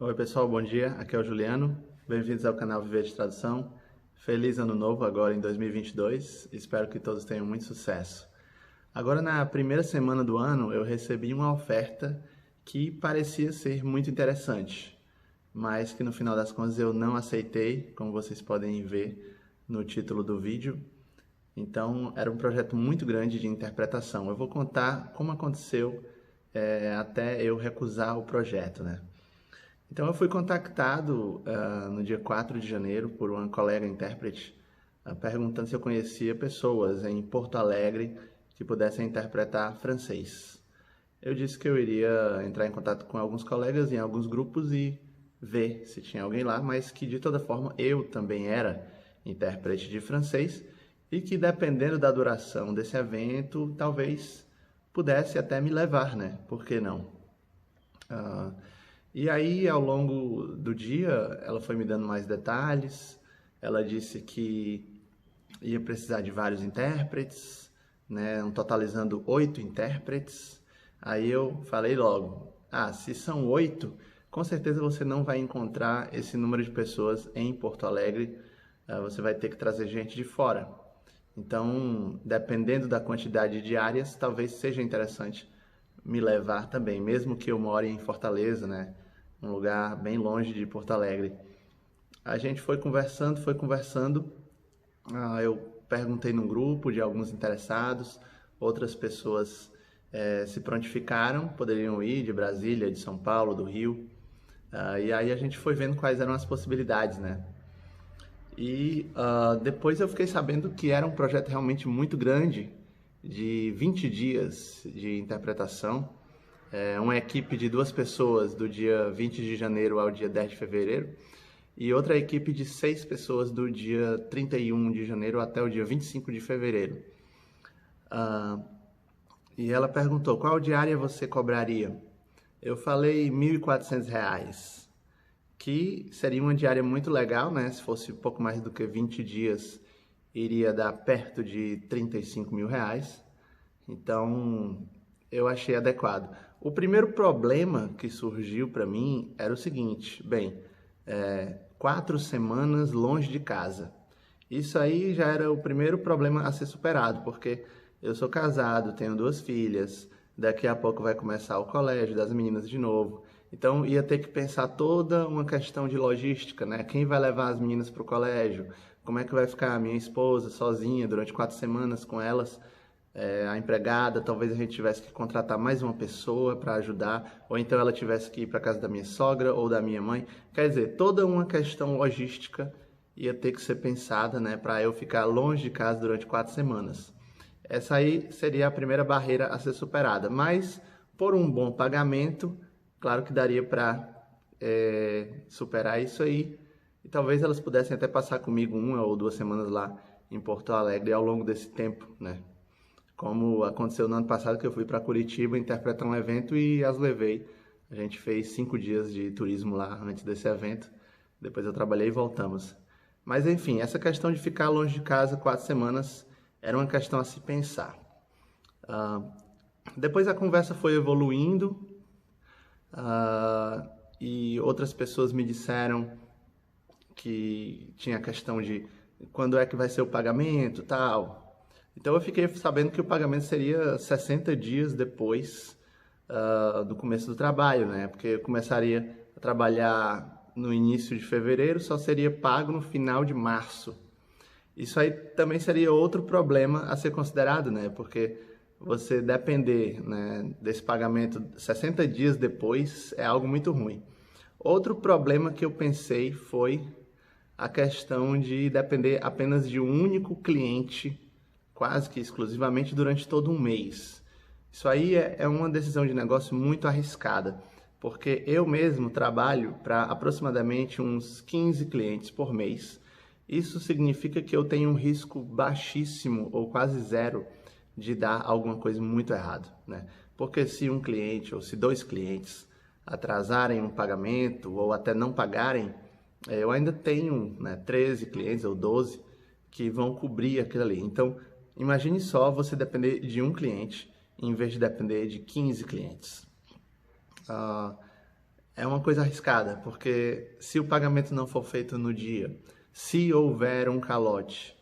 Oi pessoal, bom dia. Aqui é o Juliano. Bem-vindos ao canal Viver de Tradução. Feliz ano novo agora em 2022. Espero que todos tenham muito sucesso. Agora na primeira semana do ano eu recebi uma oferta que parecia ser muito interessante, mas que no final das contas eu não aceitei, como vocês podem ver no título do vídeo. Então era um projeto muito grande de interpretação. Eu vou contar como aconteceu até eu recusar o projeto, né? Então eu fui contactado no dia 4 de janeiro por uma colega intérprete perguntando se eu conhecia pessoas em Porto Alegre que pudessem interpretar francês. Eu disse que eu iria entrar em contato com alguns colegas em alguns grupos e ver se tinha alguém lá, mas que de toda forma eu também era intérprete de francês e que dependendo da duração desse evento, talvez pudesse até me levar, né? Por que não? Ah, e aí, ao longo do dia, ela foi me dando mais detalhes. Ela disse que ia precisar de vários intérpretes, né, totalizando 8 intérpretes. Aí eu falei logo: se são 8, com certeza você não vai encontrar esse número de pessoas em Porto Alegre. Você vai ter que trazer gente de fora. Então, dependendo da quantidade de áreas, talvez seja interessante me levar também, mesmo que eu more em Fortaleza, né? Um lugar bem longe de Porto Alegre. A gente foi conversando, foi conversando. Eu perguntei num grupo de alguns interessados, outras pessoas se prontificaram, poderiam ir de Brasília, de São Paulo, do Rio. E aí a gente foi vendo quais eram as possibilidades, né? E depois eu fiquei sabendo que era um projeto realmente muito grande, de 20 dias de interpretação. Uma equipe de 2 pessoas do dia 20 de janeiro ao dia 10 de fevereiro e outra equipe de 6 pessoas do dia 31 de janeiro até o dia 25 de fevereiro. E ela perguntou, qual diária você cobraria? Eu falei R$ 1.400, que seria uma diária muito legal, né? Se fosse pouco mais do que 20 dias, iria dar perto de R$ 35.000. Então, eu achei adequado. O primeiro problema que surgiu para mim era o seguinte: 4 semanas longe de casa. Isso aí já era o primeiro problema a ser superado, porque eu sou casado, tenho 2 filhas, daqui a pouco vai começar o colégio das meninas de novo. Então ia ter que pensar toda uma questão de logística, né? Quem vai levar as meninas para o colégio? Como é que vai ficar a minha esposa sozinha durante 4 semanas com elas? A empregada, talvez a gente tivesse que contratar mais uma pessoa para ajudar, ou então ela tivesse que ir para casa da minha sogra ou da minha mãe. Quer dizer, toda uma questão logística ia ter que ser pensada, né, para eu ficar longe de casa durante 4 semanas. Essa aí seria a primeira barreira a ser superada, mas por um bom pagamento, claro que daria para superar isso aí. E talvez elas pudessem até passar comigo 1 ou 2 semanas lá em Porto Alegre ao longo desse tempo, né? Como aconteceu no ano passado que eu fui para Curitiba interpretar um evento e as levei. A gente fez 5 dias de turismo lá antes desse evento. Depois eu trabalhei e voltamos. Mas enfim, essa questão de ficar longe de casa 4 semanas era uma questão a se pensar. Ah, Depois a conversa foi evoluindo e outras pessoas me disseram que tinha a questão de quando é que vai ser o pagamento, tal. Então eu fiquei sabendo que o pagamento seria 60 dias depois do começo do trabalho, né? Porque eu começaria a trabalhar no início de fevereiro, só seria pago no final de março. Isso aí também seria outro problema a ser considerado, né? Porque você depender, né, desse pagamento 60 dias depois é algo muito ruim. Outro problema que eu pensei foi a questão de depender apenas de um único cliente, quase que exclusivamente durante todo um mês. Isso aí é uma decisão de negócio muito arriscada, porque eu mesmo trabalho para aproximadamente uns 15 clientes por mês. Isso significa que eu tenho um risco baixíssimo ou quase zero de dar alguma coisa muito errado, né? Porque se um cliente ou se 2 clientes atrasarem um pagamento ou até não pagarem, eu ainda tenho, né, 13 clientes ou 12 que vão cobrir aquilo ali. Então, imagine só você depender de um cliente em vez de depender de 15 clientes. é uma coisa arriscada, porque se o pagamento não for feito no dia, se houver um calote,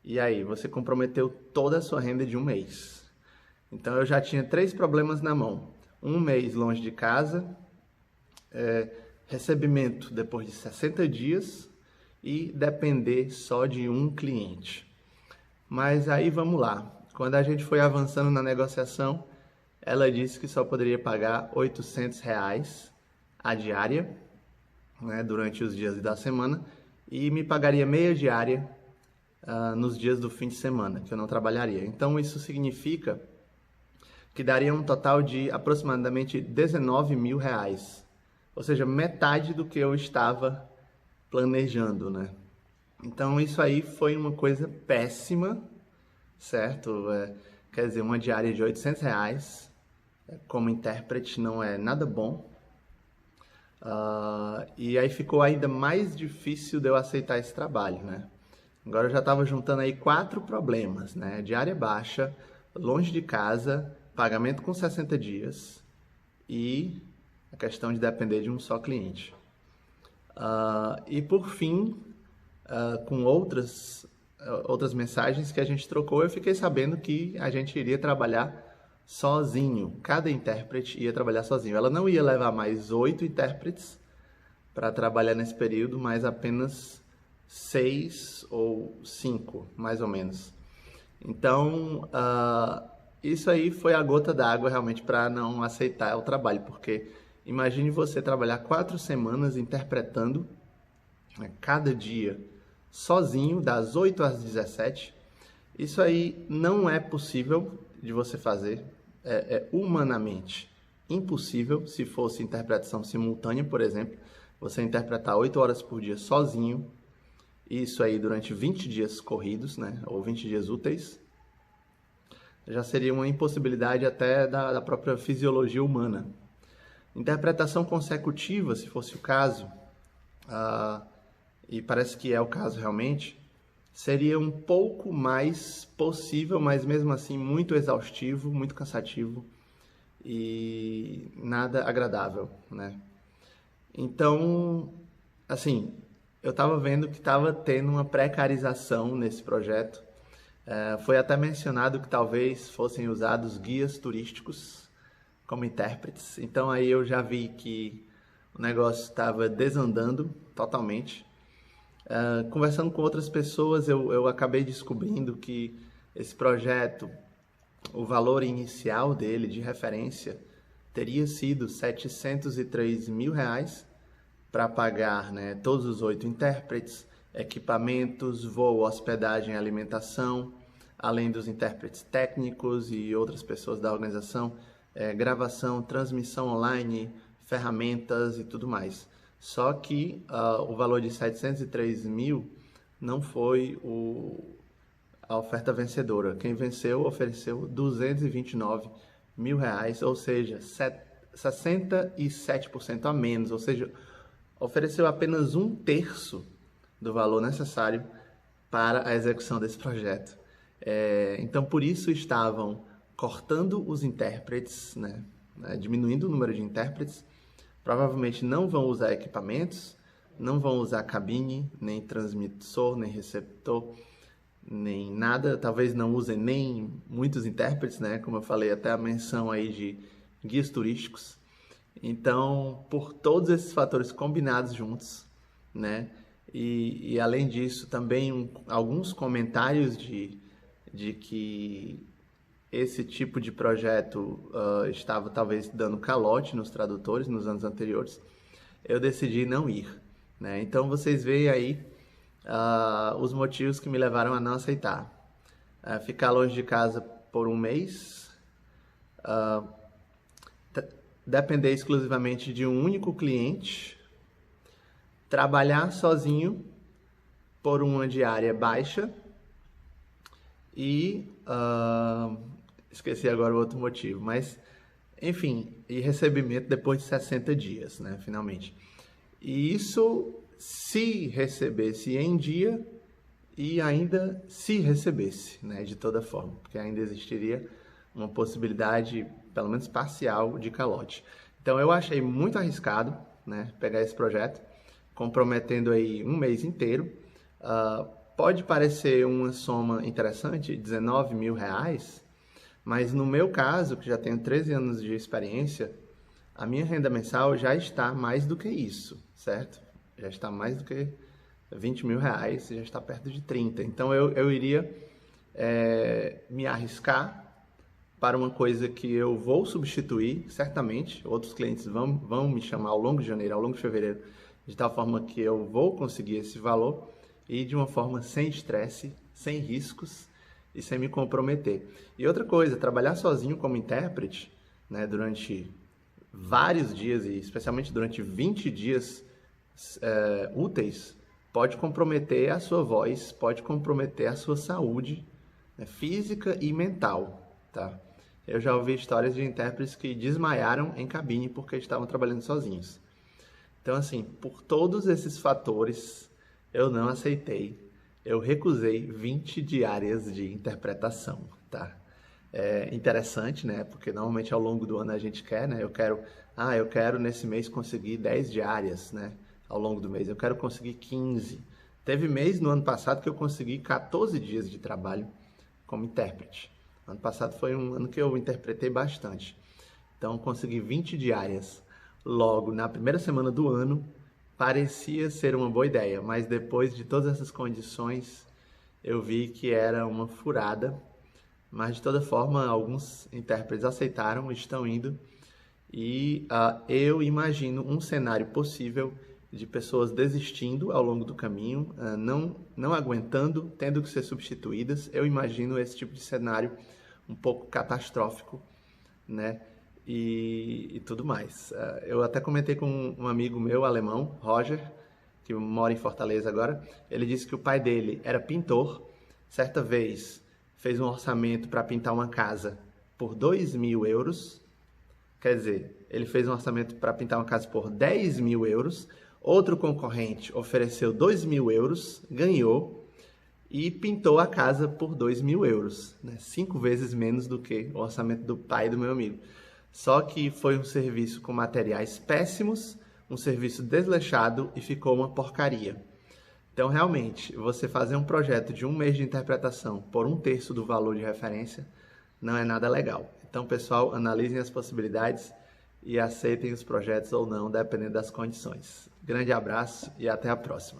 e aí você comprometeu toda a sua renda de um mês. Então eu já tinha 3 problemas na mão. Um mês longe de casa, recebimento depois de 60 dias e depender só de um cliente. Mas aí vamos lá. Quando a gente foi avançando na negociação, ela disse que só poderia pagar R$ 800 a diária, né, durante os dias da semana, e me pagaria meia diária nos dias do fim de semana, que eu não trabalharia. Então isso significa que daria um total de aproximadamente R$ 19.000, ou seja, metade do que eu estava planejando, né? Então isso aí foi uma coisa péssima, certo? Quer dizer, uma diária de R$ 800 como intérprete não é nada bom. E aí ficou ainda mais difícil de eu aceitar esse trabalho, né? Agora eu já estava juntando aí 4 problemas, né? Diária baixa, longe de casa, pagamento com 60 dias e a questão de depender de um só cliente. E por fim, com outras mensagens que a gente trocou, eu fiquei sabendo que a gente iria trabalhar sozinho. Cada intérprete ia trabalhar sozinho. Ela não ia levar mais 8 intérpretes para trabalhar nesse período, mas apenas 6 ou 5, mais ou menos. Então, isso aí foi a gota d'água realmente para não aceitar o trabalho, porque imagine você trabalhar 4 semanas interpretando, né, cada dia sozinho, das 8 às 17. Isso aí não é possível de você fazer, é humanamente impossível. Se fosse interpretação simultânea, por exemplo, você interpretar 8 horas por dia sozinho, isso aí durante 20 dias corridos, né, ou 20 dias úteis, já seria uma impossibilidade até da própria fisiologia humana. Interpretação consecutiva, se fosse o caso, e parece que é o caso realmente, seria um pouco mais possível, mas mesmo assim muito exaustivo, muito cansativo e nada agradável, né? Então, assim, eu estava vendo que estava tendo uma precarização nesse projeto. Foi até mencionado que talvez fossem usados guias turísticos como intérpretes. Então aí eu já vi que o negócio estava desandando totalmente. Conversando com outras pessoas, eu acabei descobrindo que esse projeto, o valor inicial dele, de referência, teria sido R$ 703.000 para pagar, né, todos os 8 intérpretes, equipamentos, voo, hospedagem e alimentação, além dos intérpretes técnicos e outras pessoas da organização, gravação, transmissão online, ferramentas e tudo mais. Só que o valor de 703.000 não foi a oferta vencedora. Quem venceu ofereceu R$ 229.000, ou seja, 67% a menos, ou seja, ofereceu apenas 1/3 do valor necessário para a execução desse projeto. Então, por isso estavam cortando os intérpretes, né, diminuindo o número de intérpretes. Provavelmente não vão usar equipamentos, não vão usar cabine, nem transmissor, nem receptor, nem nada. Talvez não usem nem muitos intérpretes, né? Como eu falei, até a menção aí de guias turísticos. Então, por todos esses fatores combinados juntos, né? E além disso, também alguns comentários de que esse tipo de projeto estava talvez dando calote nos tradutores nos anos anteriores, eu decidi não ir, né? Então vocês veem aí os motivos que me levaram a não aceitar. Ficar longe de casa por um mês, depender exclusivamente de um único cliente, trabalhar sozinho por uma diária baixa e esqueci agora o outro motivo, mas enfim, e recebimento depois de 60 dias, né, finalmente. E isso se recebesse em dia e ainda se recebesse, né, de toda forma, porque ainda existiria uma possibilidade, pelo menos parcial, de calote. Então eu achei muito arriscado, né? Pegar esse projeto, comprometendo aí um mês inteiro. Pode parecer uma soma interessante, R$19.000, mas no meu caso, que já tenho 13 anos de experiência, a minha renda mensal já está mais do que isso, certo? Já está mais do que R$20.000, já está perto de 30. Então eu iria me arriscar para uma coisa que eu vou substituir, certamente. Outros clientes vão me chamar ao longo de janeiro, ao longo de fevereiro, de tal forma que eu vou conseguir esse valor e de uma forma sem estresse, sem riscos e sem me comprometer. E outra coisa, trabalhar sozinho como intérprete, né, durante vários dias e especialmente durante 20 dias úteis, pode comprometer a sua voz, pode comprometer a sua saúde, né, física e mental, tá? Eu já ouvi histórias de intérpretes que desmaiaram em cabine porque estavam trabalhando sozinhos. Então, assim, por todos esses fatores, eu não aceitei. Eu recusei 20 diárias de interpretação, tá? É interessante, né? Porque normalmente ao longo do ano a gente quer, né? Eu quero nesse mês conseguir 10 diárias, né? Ao longo do mês. Eu quero conseguir 15. Teve mês no ano passado que eu consegui 14 dias de trabalho como intérprete. Ano passado foi um ano que eu interpretei bastante. Então, consegui 20 diárias. Logo, na primeira semana do ano, parecia ser uma boa ideia, mas depois de todas essas condições, eu vi que era uma furada. Mas, de toda forma, alguns intérpretes aceitaram, estão indo. E eu imagino um cenário possível de pessoas desistindo ao longo do caminho, não aguentando, tendo que ser substituídas. Eu imagino esse tipo de cenário um pouco catastrófico, né? E tudo mais. Eu até comentei com um amigo meu, alemão, Roger, que mora em Fortaleza agora. Ele disse que o pai dele era pintor. Certa vez fez um orçamento para pintar uma casa por 2.000 euros. Quer dizer, ele fez um orçamento para pintar uma casa por 10.000 euros. Outro concorrente ofereceu 2.000 euros, ganhou e pintou a casa por 2.000 euros, né? 5 vezes menos do que o orçamento do pai do meu amigo. Só que foi um serviço com materiais péssimos, um serviço desleixado e ficou uma porcaria. Então, realmente, você fazer um projeto de um mês de interpretação por 1/3 do valor de referência não é nada legal. Então, pessoal, analisem as possibilidades e aceitem os projetos ou não, dependendo das condições. Grande abraço e até a próxima.